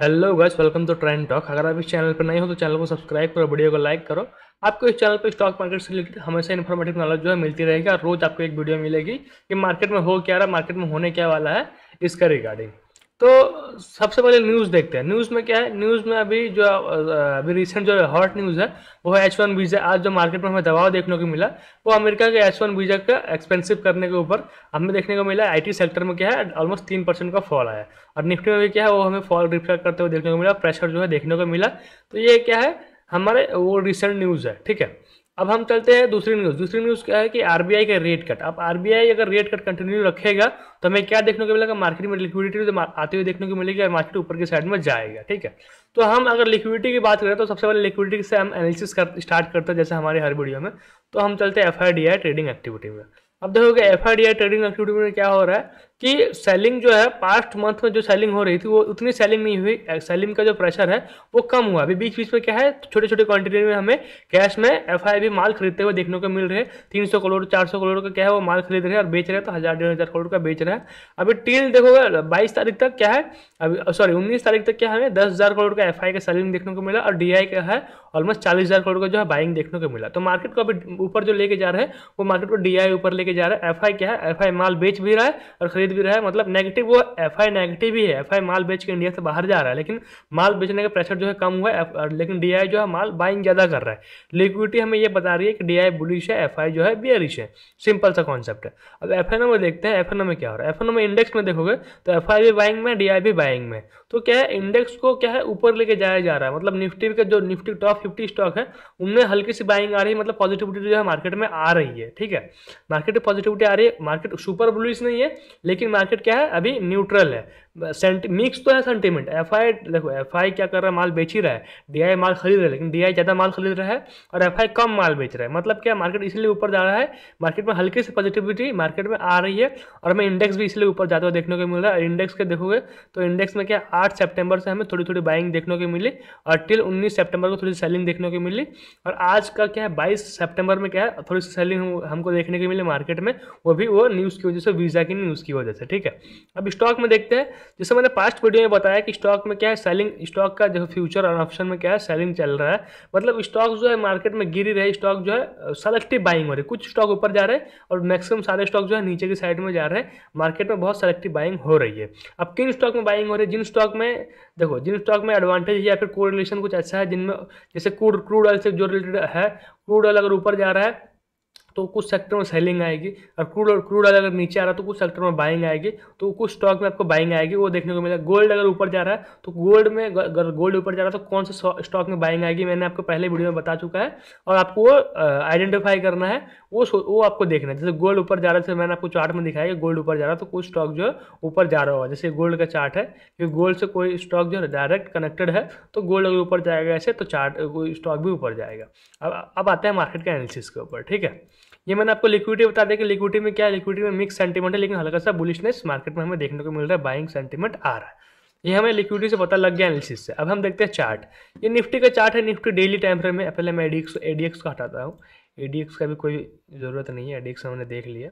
Hello guys, welcome to trend talk. अगर आप इस चैनल पर नए हो तो चैनल को सब्सक्राइब करो, वीडियो को लाइक करो। आपको इस चैनल पर स्टॉक मार्केट से रिलेटेड हमेशा इन्फॉर्मेटिव नॉलेज जो है मिलती रहेगी और रोज आपको एक वीडियो मिलेगी कि मार्केट में हो क्या रहा, मार्केट में होने क्या वाला है, इसका रिगार्डिंग। तो सबसे पहले न्यूज़ देखते हैं। न्यूज़ में क्या है, न्यूज़ में अभी रिसेंट जो हॉट न्यूज़ है वो है H1 वीज़ा। आज जो मार्केट में हमें दबाव देखने को मिला वो अमेरिका के H1 वीज़ा का एक्सपेंसिव करने के ऊपर हमें देखने को मिला। आईटी सेक्टर में क्या है, ऑलमोस्ट 3% का फॉल आया और निफ्टी में भी क्या है वो हमें फॉल रिफ्लेक्ट करते हुए देखने को मिला, प्रेशर जो है देखने को मिला। तो ये क्या है, हमारे वो रिसेंट न्यूज़ है। ठीक है, अब हम चलते हैं दूसरी न्यूज़। दूसरी न्यूज़ क्या है कि आरबीआई का रेट कट। अब आरबीआई अगर रेट कट कंटिन्यू रखेगा तो हमें क्या देखने को मिलेगा, मार्केट में लिक्विडिटी आते हुए देखने को मिलेगी और मार्केट ऊपर की साइड में जाएगा। ठीक है, तो हम अगर लिक्विडिटी की बात करें तो सबसे पहले लिक्विडिटी से हम एनालिसिस स्टार्ट करते हैं, जैसे हमारे हर वीडियो में। तो हम चलते हैं एफआईडीआई ट्रेडिंग एक्टिविटी में। अब देखोगे एफआईडीआई ट्रेडिंग एक्टिविटी में क्या हो रहा है कि सेलिंग जो है पास्ट मंथ में जो सेलिंग हो रही थी वो उतनी सेलिंग नहीं हुई। सेलिंग का जो प्रेशर है वो कम हुआ। अभी बीच बीच में क्या है, छोटे छोटे क्वांटिटी में हमें कैश में एफआईबी माल खरीदते हुए देखने को मिल रहे हैं। 300 करोड़ 400 करोड़ का क्या है वो माल खरीद रहे हैं और बेच रहे हैं, तो 1000-1500 करोड़ का बेच रहा है। अभी टील देखोगे 22 तारीख तक क्या है, अभी सॉरी 19 तारीख तक क्या हमें 10,000 करोड़ का एफआई का सेलिंग देखने को मिला और डीआई का है ऑलमोस्ट 40,000 करोड़ का जो है बाइंग देखने को मिला। तो मार्केट को अभी ऊपर जो लेके जा रहे हैं वो मार्केट को डीआई ऊपर लेके जा रहा है। एफआई क्या है, एफआई माल बेच भी रहा है और खरीद भी रहा है, मतलब नेगेटिव वो एफआई नेगेटिव ही है। एफआई माल बेच के इंडिया से बाहर जा रहा है, लेकिन माल बेचने का प्रेशर जो है कम हुआ है, लेकिन डीआई जो है माल बाइंग ज्यादा कर रहा है। लिक्विडिटी हमें ये बता रही है कि डीआई बुलिश है, एफआई जो है बियरिश है। सिंपल सा कॉन्सेप्ट है। अब एफएनओ में देखते हैं एफएनओ में क्या हो रहा है। एफएनओ में इंडेक्स में देखोगे तो एफआई भी बाइंग में, डीआई भी बाइंग में। तो क्या है, इंडेक्स को क्या है ऊपर लेके जाया जा रहा है। मतलब निफ्टी का जो निफ्टी टॉप 50 स्टॉक है उनमें हल्की सी बाइंग आ रही है, मतलब पॉजिटिविटी जो है मार्केट में आ रही है। ठीक है, मार्केट में पॉजिटिविटी आ रही है, मार्केट सुपर बुलिश नहीं है लेकिन मार्केट क्या है अभी न्यूट्रल है। मिक्स तो है सेंटीमेंट। एफआई देखो, एफआई क्या कर रहा है, माल बेच ही रहा है। डीआई माल खरीद रहा है लेकिन डीआई ज्यादा माल खरीद रहा है और एफआई कम माल बेच रहा है। मतलब क्या, मार्केट इसलिए ऊपर जा रहा है, मार्केट में हल्की सी पॉजिटिविटी मार्केट में आ रही है और हमें इंडेक्स भी इसलिए ऊपर जाते हुए देखने को मिल रहा है। इंडेक्स के देखोगे तो इंडेक्स में क्या 8 सितंबर से हमें थोड़ी थोड़ी बाइंग देखने को मिली और टिल 19 सितंबर को थोड़ी सी सेलिंग देखने को मिली और आज का क्या है 22 सितंबर में क्या है थोड़ी सी सेलिंग हमको देखने को मिली मार्केट में, वो भी वो न्यूज़ की वजह से, वीज़ा की न्यूज़ की वजह से। ठीक है, अब स्टॉक में देखते हैं। जैसे मैंने पास्ट वीडियो में बताया कि स्टॉक में क्या है सेलिंग, स्टॉक का जो फ्यूचर और ऑप्शन में क्या है सेलिंग चल रहा है। मतलब स्टॉक जो है मार्केट में गिर ही रहे, स्टॉक जो है सेलेक्टिव बाइंग हो रही है। कुछ स्टॉक ऊपर जा रहे हैं और मैक्सिमम सारे स्टॉक जो है नीचे की साइड में जा रहे हैं। मार्केट में बहुत सेलेक्टिव बाइंग हो रही है। अब किन स्टॉक में बाइंग हो रही है, जिन स्टॉक में देखो, जिन स्टॉक में एडवांटेज या फिर कोरिलेशन कुछ अच्छा है, जिनमें जैसे क्रूड ऑयल से जो रिलेटेड है, क्रूड ऑयल अगर ऊपर जा रहा है तो कुछ सेक्टर में सेलिंग आएगी और क्रूड ऑयल अगर नीचे आ रहा है तो कुछ सेक्टर में बाइंग आएगी, तो कुछ स्टॉक में आपको बाइंग आएगी, वो देखने को मिलेगा। गोल्ड अगर ऊपर जा रहा है तो गोल्ड में, अगर गोल्ड ऊपर जा रहा है तो कौन सा स्टॉक में बाइंग आएगी मैंने आपको पहले वीडियो में बता चुका है और आपको वो आइडेंटिफाई करना है, वो आपको देखना है। जैसे गोल्ड ऊपर जा रहा है, जैसे मैंने आपको चार्ट में दिखाया गोल्ड ऊपर जा रहा है तो कुछ स्टॉक जो है ऊपर जा रहा होगा। जैसे गोल्ड का चार्ट है कि गोल्ड से कोई स्टॉक जो है डायरेक्ट कनेक्टेड है तो गोल्ड अगर ऊपर जाएगा ऐसे तो चार्ट कोई स्टॉक भी ऊपर जाएगा। अब आता है मार्केट का एनालिसिस के ऊपर। ठीक है, ये मैंने आपको लिक्विडिटी बता दिया कि लिक्विडिटी में क्या है, लिक्विडिटी में मिक्स सेंटीमेंट है लेकिन हल्का सा बुलिशनेस मार्केट में हमें देखने को मिल रहा है, बाइंग सेंटीमेंट आ रहा है। ये हमें लिक्विडिटी से पता लग गया एनालिसिस से। अब हम देखते हैं चार्ट। ये निफ्टी का चार्ट है, निफ्टी डेली टाइम फ्रेम में। पहले मैं एडीएक्स को हटाता हूँ, एडीएक्स का भी कोई ज़रूरत नहीं है, एडीएक्स हमने देख लिया।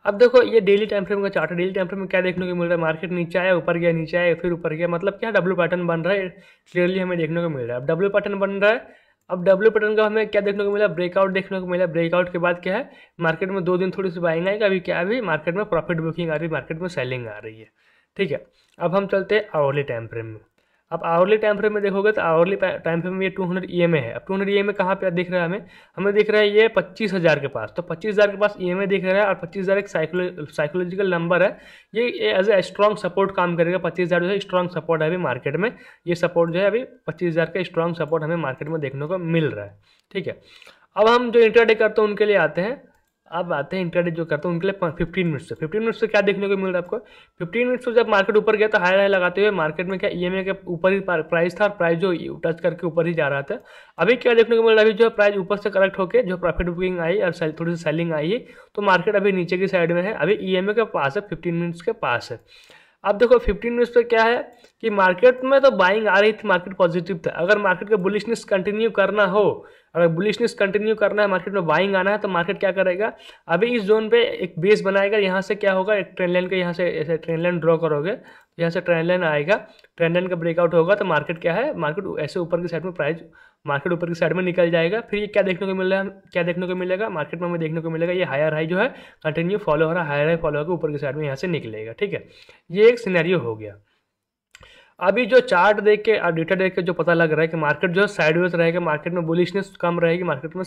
अब देखो ये डेली टाइम फ्रेम का चार्ट है। डेली टाइम फ्रेम में क्या देखने को मिल रहा है, मार्केट नीचे आया, ऊपर गया, नीचे आया, फिर ऊपर गया, मतलब क्या डब्ल्यू पैटर्न बन रहा है, क्लियरली हमें देखने को मिल रहा है। अब डब्ल्यू पैटर्न बन रहा है। अब डब्ल्यू पैटर्न का हमें क्या देखने को मिला, ब्रेकआउट देखने को मिला। ब्रेकआउट के बाद क्या है, मार्केट में 2 दिन थोड़ी सी बाइंग आएगा। अभी क्या, अभी मार्केट में प्रॉफिट बुकिंग आ रही है, मार्केट में सेलिंग आ रही है। ठीक है, अब हम चलते हैं आवरली टाइम फ्रेम में। अब आवरली टाइम फ्रेम में देखोगे तो आवरली टाइम फ्रेम में ये 200 ईएमए है। अब 200 ईएमए कहाँ पे दिख रहा है हमें दिख रहा है ये 25,000 के पास। तो 25,000 के पास ईएमए दिख रहा है और 25,000 एक साइकोलॉजिकल नंबर है। ये एज ए स्ट्रॉन्ग सपोर्ट काम करेगा। 25,000 जो है स्ट्रॉन्ग सपोर्ट है अभी मार्केट में। ये सपोर्ट जो है अभी 25,000 का स्ट्रॉन्ग सपोर्ट हमें मार्केट में देखने को मिल रहा है। ठीक है, अब हम जो इंट्राडे करते हैं उनके लिए आते हैं। अब आते हैं इंट्राडे जो करते हैं उनके लिए 15 मिनट से। 15 मिनट से क्या देखने को मिल रहा है आपको, 15 मिनट से जब मार्केट ऊपर गया तो हाई हाई लगाते हुए मार्केट में क्या ईएमए के ऊपर ही प्राइस था और प्राइस जो टच करके ऊपर ही जा रहा था। अभी क्या देखने को मिल रहा है, अभी जो प्राइस ऊपर से करेक्ट होकर जो प्रॉफिट बुकिंग आई और थोड़ी सी सेलिंग आई है तो मार्केट अभी नीचे की साइड में है। अभी ईएमए के पास है, 15 मिनट्स के पास है। अब देखो 15 मिनट्स पे क्या है कि मार्केट में तो बाइंग आ रही थी, मार्केट पॉजिटिव था। अगर मार्केट का बुलिशनेस कंटिन्यू करना हो, अगर बुलिशनेस कंटिन्यू करना है, मार्केट में बाइंग आना है, तो मार्केट क्या करेगा, अभी इस जोन पे एक बेस बनाएगा। यहाँ से क्या होगा, एक ट्रेंड लाइन का यहाँ से ऐसे ट्रेंड लाइन ड्रॉ करोगे, यहाँ से ट्रेंड लाइन आएगा, ट्रेंड लाइन का ब्रेकआउट होगा तो मार्केट क्या है, मार्केट ऐसे ऊपर की साइड में प्राइस, मार्केट ऊपर की साइड में निकल जाएगा। फिर ये क्या देखने को मिल रहा है, क्या देखने को मिलेगा मार्केट में हमें देखने को मिलेगा, ये हायर हाई जो है कंटिन्यू फॉलो हो रहा है, हायर हाई फॉलो होकर ऊपर की साइड में यहाँ से निकलेगा। ठीक है, ये एक सिनेरियो हो गया। अभी जो चार्ट देख के और डेटा देख के जो पता लग रहा है कि मार्केट जो है साइडवेज रहेगा, मार्केट में बुलिशनेस कम रहेगी, मार्केट में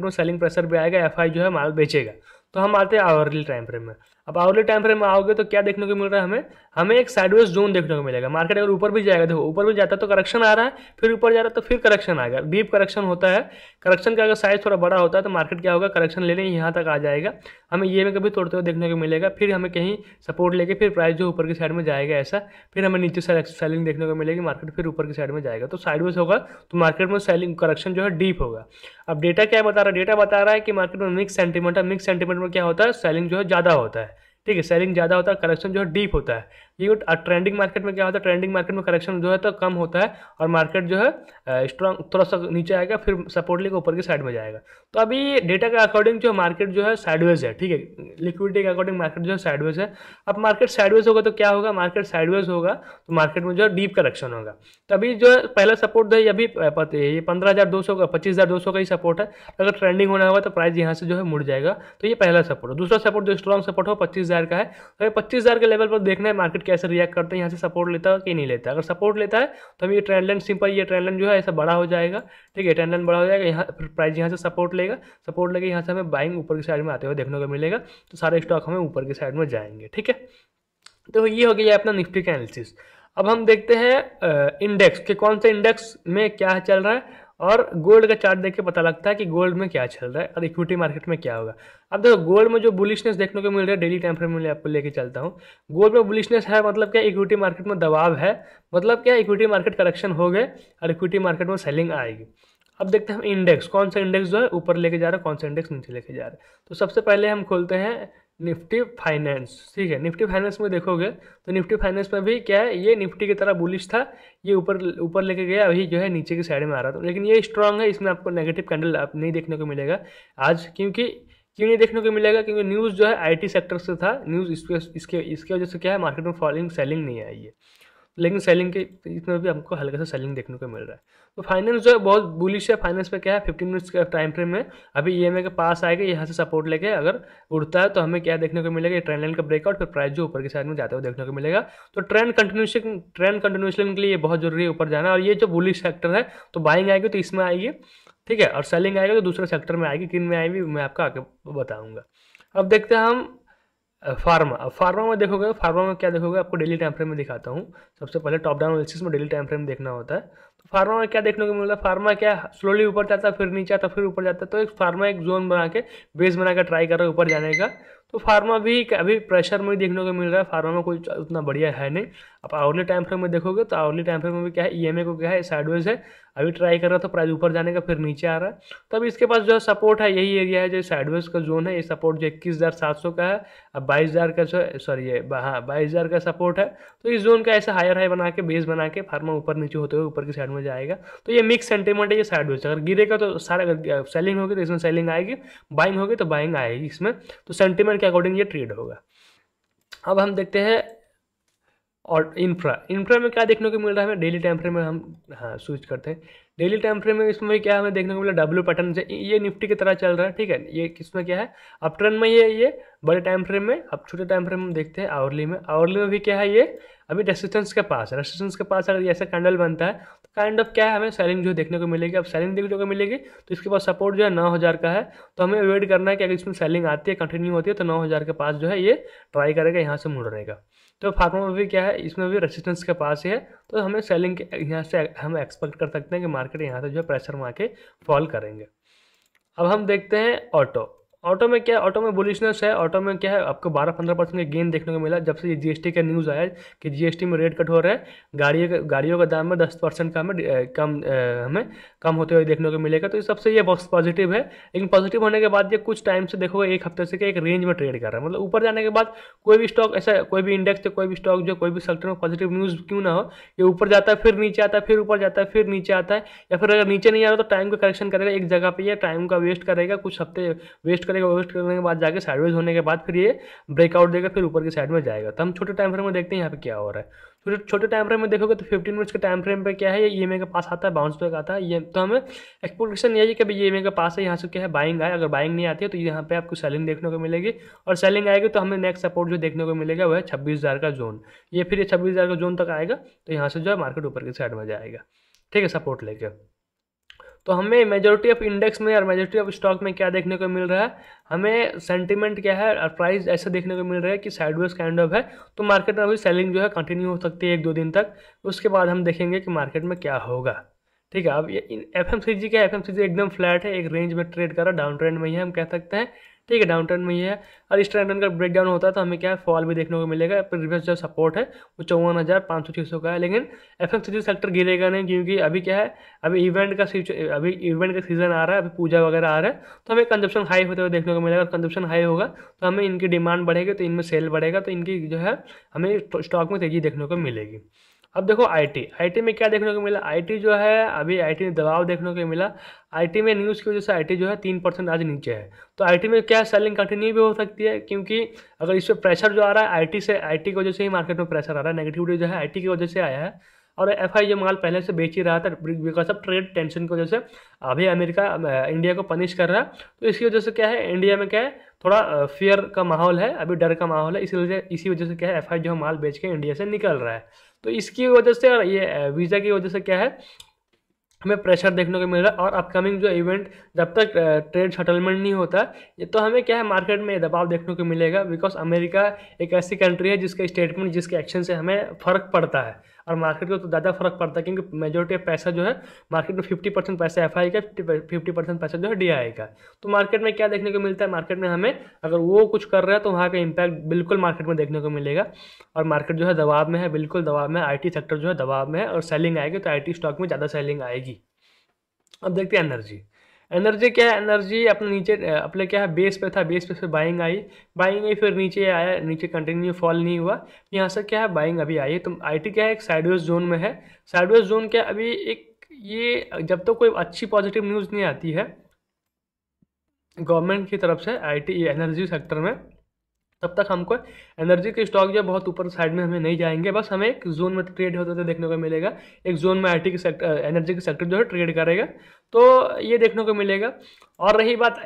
सेलिंग प्रेशर भी आएगा, एफआई जो है माल बेचेगा। तो हम आते हैं आवरली टाइम फ्रेम में। अब आवरली टाइम फ्रेम में आओगे तो क्या देखने को मिल रहा है हमें एक साइडवेज जोन देखने को मिलेगा। मार्केट अगर ऊपर भी जाएगा, देखो ऊपर भी जाता है तो करेक्शन आ रहा है, फिर ऊपर जा रहा है तो फिर करेक्शन आएगा, डीप करेक्शन होता है। करेक्शन का अगर साइज थोड़ा बड़ा होता है तो मार्केट क्या होगा, करेक्शन लेने यहाँ तक आ जाएगा, हमें ये में कभी तोड़ते हुए देखने को मिलेगा, फिर हमें कहीं सपोर्ट लेके फिर प्राइस जो ऊपर की साइड में जाएगा ऐसा, फिर हमें नीचे से सेलिंग देखने को मिलेगी, मार्केट फिर ऊपर की साइड में जाएगा। तो साइडवेज होगा तो मार्केट में सेलिंग करेक्शन जो है डीप होगा। अब डेटा क्या बता रहा है, डेटा बता रहा है कि मार्केट में मिक्स सेंटीमेंट है, मिक्स सेंटीमेंट में क्या होता है, सेलिंग जो है ज़्यादा होता है। ठीक है, सेलिंग ज़्यादा होता है, करेक्शन जो है डीप होता है। ये ट्रेंडिंग मार्केट में क्या होता है, ट्रेंडिंग मार्केट में करेक्शन जो है तो कम होता है और मार्केट जो है स्ट्रॉन्ग थोड़ा सा नीचे आएगा, फिर सपोर्ट लेकर ऊपर की साइड में जाएगा। तो अभी डेटा के अकॉर्डिंग जो मार्केट जो है साइडवेज है। ठीक है, लिक्विडिटी के अकॉर्डिंग मार्केट जो है साइडवेज है। अब मार्केट साइडवेज होगा तो क्या होगा, मार्केट साइडवेज होगा तो मार्केट में जो है डीप करेक्शन होगा। तो अभी जो है पहला सपोर्ट है अभी ये 15,200 का, 25,200 का ही सपोर्ट है। अगर ट्रेंडिंग होना होगा तो प्राइस यहाँ से जो है मुड़ जाएगा, तो ये पहला सपोर्ट है। दूसरा सपोर्ट जो स्ट्रॉन्ग सपोर्ट हो 25,000 का है, तो 25,000 के लेवल पर देखना है मार्केट कैसे रिएक्ट करते हैं, यहाँ से सपोर्ट लेता है कि नहीं लेता है। अगर सपोर्ट लेता है तो हम ये ट्रेंड लाइन सिंपल, ये ट्रेंड लाइन जो है ऐसा बड़ा हो जाएगा। ठीक है, ट्रेंड लाइन बड़ा हो जाएगा, यहाँ प्राइस यहाँ से सपोर्ट लेगा, सपोर्ट लेके यहाँ से हमें बाइंग ऊपर की साइड में आते हुए देखने को मिलेगा, तो सारे स्टॉक हमें ऊपर की साइड में जाएंगे। ठीक है, तो ये हो गया अपना निफ्टी का एनालिसिस। अब हम देखते हैं इंडेक्स के, कौन से इंडेक्स में क्या चल रहा है, और गोल्ड का चार्ट देख के पता लगता है कि गोल्ड में क्या चल रहा है और इक्विटी मार्केट में क्या होगा। अब देखो गोल्ड में जो बुलिशनेस देखने को मिल रहा है, डेली टाइम फ्रेम में आपको लेके चलता हूँ। गोल्ड में बुलिशनेस है मतलब क्या, इक्विटी मार्केट में दबाव है, मतलब क्या, इक्विटी मार्केट करेक्शन हो गए और इक्विटी मार्केट में सेलिंग आएगी। अब देखते हैं हम इंडेक्स, कौन सा इंडेक्स जो है ऊपर लेके जा रहा है, कौन सा इंडेक्स नीचे लेके जा रहा है। तो सबसे पहले हम खोलते हैं निफ्टी फाइनेंस। ठीक है, निफ्टी फाइनेंस में देखोगे तो निफ्टी फाइनेंस में भी क्या है, ये निफ्टी की तरह बुलिश था, ये ऊपर ऊपर लेके गया, अभी जो है नीचे की साइड में आ रहा था, लेकिन ये स्ट्रांग है, इसमें आपको नेगेटिव कैंडल आप नहीं देखने को मिलेगा आज। क्यों नहीं देखने को मिलेगा, क्योंकि न्यूज़ जो है आईटी सेक्टर से था, न्यूज़ इसके वजह से क्या है, मार्केट में फॉलिंग सेलिंग नहीं आई है, लेकिन सेलिंग के इसमें भी हमको हल्का सा सेलिंग देखने को मिल रहा है। तो फाइनेंस जो है बहुत बुलिश है। फाइनेंस पे क्या है, 15 मिनट्स के टाइम फ्रेम में अभी ईएमए के पास आएगा, यहाँ से सपोर्ट लेके अगर उड़ता है तो हमें क्या देखने को मिलेगा, ट्रेंड लाइन का ब्रेकआउट, फिर प्राइस जो ऊपर की साइड में जाते हुए देखने को मिलेगा। तो ट्रेंड कंटिन्यूएशन के लिए ये बहुत जरूरी है ऊपर जाना, और ये जो बुलिश सेक्टर है तो बाइंग आएगी तो इसमें आएगी। ठीक है, और सेलिंग आएगा तो दूसरे सेक्टर में आएगी, किन में आएगी मैं आपको आगे बताऊँगा। अब देखते हैं हम फार्मा में देखोगे, फार्मा में क्या देखोगे, आपको डेली टाइम फ्रेम में दिखाता हूँ। सबसे पहले टॉप डाउन एनालिसिस में डेली टाइम फ्रेम देखना होता है। तो फार्मा में क्या देखने को मिल रहा है, फार्मा क्या स्लोली ऊपर जाता है, फिर नीचे आता है, फिर ऊपर जाता है। तो एक फार्मा एक जोन बना के, बेस बना के ट्राई कर रहा है ऊपर जाने का। तो फार्मा भी अभी प्रेशर में देखने को मिल रहा है, फार्मा में कोई उतना बढ़िया है नहीं। आप आवरली टाइम फ्रेम में देखोगे तो आवरली टाइम फ्रेम में भी क्या है, ईएमए को क्या है, साइडवेज है, अभी ट्राई कर रहा था प्राइस ऊपर जाने का, फिर नीचे आ रहा है। तो अभी इसके पास जो सपोर्ट है यही एरिया है, जो साइडवेज का जोन है, ये सपोर्ट जो 21,700 का है, अब 22,000 का जो सॉरी ये हाँ 22,000 का सपोर्ट है। तो इस जोन का ऐसा हायर हाई बना के, बेस बना के फार्मा ऊपर नीचे होते हुए ऊपर की साइड में जाएगा। तो ये मिक्स सेंटीमेंट है, ये साइडवेज अगर गिरेगा तो सारा, अगर सेलिंग होगी तो इसमें सेलिंग आएगी, बाइंग होगी तो बाइंग आएगी इसमें। तो सेंटीमेंट के अकॉर्डिंग ये ट्रेड होगा। अब हम देखते हैं और इंफ्रा में क्या देखने को मिल रहा है हमें, डेली टाइम फ्रेम में हम स्विच करते हैं। डेली टाइम फ्रेम में इसमें क्या हमें देखने को मिला, डब्ल्यू पैटर्न से ये निफ्टी की तरह चल रहा है। ठीक है, ये किसमें क्या है, अप ट्रेंड में ये बड़े टाइम फ्रेम में। अब छोटे टाइम फ्रेम में देखते हैं आवरली में। आवरली में भी क्या है, ये अभी रेसिस्टेंस के पास है, रेसिस्टेंस के पास अगर ऐसा कैंडल बनता है तो काइंड ऑफ क्या है, हमें सेलिंग जो देखने को मिलेगी। अब सेलिंग देखने को मिलेगी तो इसके पास सपोर्ट जो है 9,000 का है, तो हमें वेट करना है कि अगर इसमें सेलिंग आती है, कंटिन्यू होती है, तो 9,000 के पास जो है ये ट्राई करेगा, यहाँ से मुड़ रहेगा। तो फार्मा में भी क्या है, इसमें भी रेसिस्टेंस के पास ही है, तो हमें सेलिंग के यहाँ से हम एक्सपेक्ट कर सकते हैं कि मार्केट यहाँ से जो है प्रेशर में आके फॉल करेंगे। अब हम देखते हैं ऑटो। ऑटो में क्या है, ऑटो में बुलिशनेस है। ऑटो में क्या है, आपको 12-15% का गेन देखने को मिला जब से ये जीएसटी का न्यूज़ आया कि जीएसटी में रेट कट हो रहा है। गाड़ियों का दाम में 10% का हमें कम होते हुए देखने को मिलेगा। तो इस सबसे ये बहुत पॉजिटिव है। लेकिन पॉजिटिव होने के बाद ये कुछ टाइम से देखोगे, एक हफ्ते से क्या एक रेंज में ट्रेड कर रहा है। मतलब ऊपर जाने के बाद कोई भी स्टॉक ऐसा, कोई भी इंडेक्स या कोई भी स्टॉक जो कोई भी सेक्टर में पॉजिटिव न्यूज़ क्यों ना हो, ये ऊपर जाता है फिर नीचे आता है, फिर ऊपर जाता है फिर नीचे आता है, या फिर अगर नीचे नहीं आ रहा तो टाइम का करेक्शन करेगा एक जगह पे, ये टाइम का वेस्ट करेगा, कुछ हफ्ते वेस्ट करेगा। वेस्ट करने के बाद जाके साइडवेज होने के बाद फिर ये ब्रेकआउट देगा, फिर ऊपर की साइड में जाएगा। तो हम छोटे टाइम फ्रेम में देखते हैं यहाँ पे क्या हो रहा है। छोटे छोटे टाइम फ्रेम में देखोगे तो 15 मिनट्स के टाइम फ्रेम पे क्या है, ये ईएमए के पास आता है, बाउंस बैक आता है। ये तो हमें एक्सपेक्टेशन यही है कि भाई ये ईएमए के पास है, यहाँ से क्या है बाइंग आए। अगर बाइंग नहीं आती है तो यहाँ पे आपको सेलिंग देखने को मिलेगी, और सेलिंग आएगी तो हमें नेक्स्ट सपोर्ट जो देखने को मिलेगा वह है 26,000 का जोन। ये फिर ये 26,000 का जोन तक आएगा तो यहाँ से जो है मार्केट ऊपर की साइड में जाएगा, ठीक है, सपोर्ट लेके। तो हमें मेजोरिटी ऑफ इंडेक्स में और मेजोरिटी ऑफ स्टॉक में क्या देखने को मिल रहा है, हमें सेंटीमेंट क्या है और प्राइस ऐसा देखने को मिल रहा है कि साइडवेज काइंड ऑफ है। तो मार्केट में अभी सेलिंग जो है कंटिन्यू हो सकती है 1-2 दिन तक। उसके बाद हम देखेंगे कि मार्केट में क्या होगा, ठीक है। अब ये एफएमसीजी क्या है, एफएमसीजी एकदम फ्लैट है, एक रेंज में ट्रेड कर रहा है, डाउन ट्रेंड में ही है हम कह सकते हैं, ठीक है, डाउन ट्रेंड में ही है। और इस ट्रेंड का ब्रेक डाउन होता है तो हमें क्या है फॉल भी देखने को मिलेगा। प्रीवियस जो सपोर्ट है वो 54,500-600 का है, लेकिन एफएमसीजी सेक्टर गिरेगा नहीं, क्योंकि अभी क्या है, अभी इवेंट का सीजन आ रहा है, अभी पूजा वगैरह आ रहा है, तो हमें कंजप्शन हाई होते हुए देखने को मिलेगा। और कंजप्शन हाई होगा तो हमें इनकी डिमांड बढ़ेगी, तो इनमें सेल बढ़ेगा, तो इनकी जो है हमें स्टॉक में तेजी देखने को मिलेगी। अब देखो आईटी में क्या देखने को मिला, आईटी जो है अभी आईटी में दबाव देखने को मिला। आईटी में न्यूज़ की वजह से आईटी जो है 3% आज नीचे है। तो आईटी में क्या सेलिंग कंटिन्यू भी हो सकती है, क्योंकि अगर इस पर प्रेशर जो आ रहा है आईटी की वजह से ही मार्केट में प्रेशर आ रहा है, नेगेटिविटी जो है आईटी की वजह से आया है। और एफआई जो माल पहले से बेच ही रहा था बिकॉज ऑफ ट्रेड टेंशन की वजह से, अभी अमेरिका इंडिया को पनिश कर रहा है, तो इसकी वजह से क्या है इंडिया में क्या है थोड़ा फियर का माहौल है, अभी डर का माहौल है। इसी वजह से क्या है एफआई जो माल बेच के इंडिया से निकल रहा है। तो इसकी वजह से और ये वीज़ा की वजह से क्या है हमें प्रेशर देखने को मिल रहा है। और अपकमिंग जो इवेंट जब तक ट्रेड सेटलमेंट नहीं होता ये तो हमें क्या है मार्केट में दबाव देखने को मिलेगा, बिकॉज अमेरिका एक ऐसी कंट्री है जिसका स्टेटमेंट जिसके एक्शन से हमें फ़र्क पड़ता है, और मार्केट को तो ज़्यादा फर्क पड़ता है, क्योंकि मेजोरिटी ऑफ पैसा जो है मार्केट में 50% पैसा एफआई का, 50% पैसा जो है डीआई का। तो मार्केट में क्या देखने को मिलता है, मार्केट में हमें अगर वो कुछ कर रहा है तो वहाँ का इम्पैक्ट बिल्कुल मार्केट में देखने को मिलेगा। और मार्केट जो है दबाव में है, बिल्कुल दबाव में है, आईटी सेक्टर जो है दबाव में है, और सेलिंग आएगी तो आईटी स्टॉक में ज़्यादा सेलिंग आएगी। अब देखते हैं एनर्जी क्या है। एनर्जी अपने नीचे अपने क्या है बेस पे था, बेस पे से बाइंग आई फिर नीचे आया, नीचे कंटिन्यू फॉल नहीं हुआ, यहाँ से क्या है बाइंग अभी आई है। तो आईटी क्या है एक साइडवेज जोन में है। साइडवेज जोन क्या अभी एक ये जब तक तो कोई अच्छी पॉजिटिव न्यूज़ नहीं आती है गवर्नमेंट की तरफ से आईटी एनर्जी सेक्टर में, तब तक हमको एनर्जी के स्टॉक जो बहुत ऊपर साइड में हमें नहीं जाएंगे। बस हमें एक जोन में ट्रेड होते हुए देखने को मिलेगा, एक जोन में आईटी के सेक्टर एनर्जी के सेक्टर जो है ट्रेड करेगा, तो ये देखने को मिलेगा। और रही बात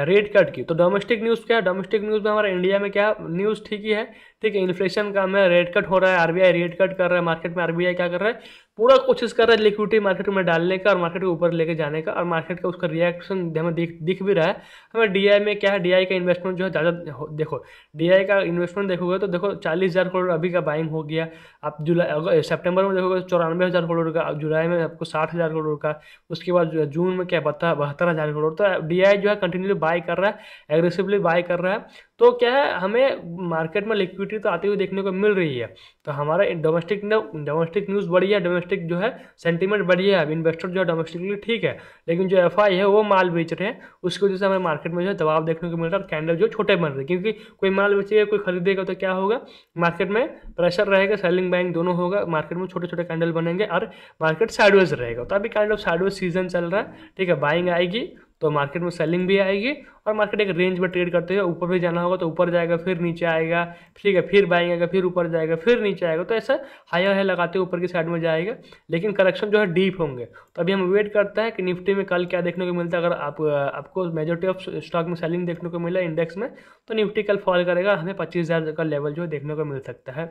रेट कट की, तो डोमेस्टिक न्यूज़ क्या है, डोमेस्टिक न्यूज़ में हमारा इंडिया में क्या न्यूज़ ठीक ही है, ठीक है, इन्फ्लेशन का हमें रेट कट हो रहा है, आरबीआई रेट कट कर रहा है, मार्केट में आरबीआई क्या कर रहा है पूरा कोशिश कर रहा है लिक्विडिटी मार्केट में डालने का और मार्केट को ऊपर लेके जाने का, और मार्केट का उसका रिएक्शन हमें दिख भी रहा है। हमें डीआई में क्या है, डीआई का इन्वेस्टमेंट जो है ज़्यादा देखो, डीआई का इन्वेस्टमेंट देखोगे तो देखो 40,000 करोड़ अभी का बाइंग हो गया। आप जुलाई सितंबर में देखोगे 94,000 करोड़ का, जुलाई में आपको 60,000 करोड़ का, उसके बाद जून में क्या 72,000 करोड़। तो डीआई जो है कंटिन्यूली बाय कर रहा है, एग्रेसिवली बाय कर रहा है। तो क्या है हमें मार्केट में लिक्विडिटी तो आती हुई देखने को मिल रही है, तो हमारा डोमेस्टिक न्यूज़ बढ़िया है, डोमेस्टिक जो है सेंटीमेंट बढ़िया है, अब इन्वेस्टर जो है डोमेस्टिकली ठीक है, लेकिन जो एफआई है वो माल बेच रहे हैं, उसकी वजह से हमें मार्केट में जो है दबाव देखने को मिल रहा है और कैंडल जो छोटे बन रहे हैं, क्योंकि कोई माल बेचेगा कोई खरीदेगा तो क्या होगा मार्केट में प्रेशर रहेगा, सेलिंग बाइंग दोनों होगा, मार्केट में छोटे छोटे कैंडल बनेंगे और मार्केट साइडवेज रहेगा। तो अभी काइंड ऑफ साइडवेज सीजन चल रहा है, ठीक है, बाइंग आएगी तो मार्केट में सेलिंग भी आएगी, और मार्केट एक रेंज में ट्रेड करते हुए ऊपर भी जाना होगा तो ऊपर जाएगा फिर नीचे आएगा, ठीक है, फिर बाइंग आएगा फिर ऊपर जाएगा फिर नीचे आएगा, तो ऐसा हायर है लगाते हुए ऊपर की साइड में जाएगा, लेकिन करेक्शन जो है डीप होंगे। तो अभी हम वेट करते हैं कि निफ्टी में कल क्या देखने को मिलता है। अगर आपको मेजोरिटी ऑफ स्टॉक में सेलिंग देखने को मिला इंडेक्स में, तो निफ्टी कल फॉल करेगा, हमें 25,000 का लेवल जो है देखने को मिल सकता है।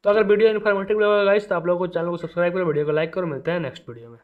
तो अगर वीडियो इन्फॉर्मेटिव लगा गाइस तो आप लोगों को चैनल को सब्सक्राइब करो, वीडियो को लाइक करो, मिलते हैं नेक्स्ट वीडियो में।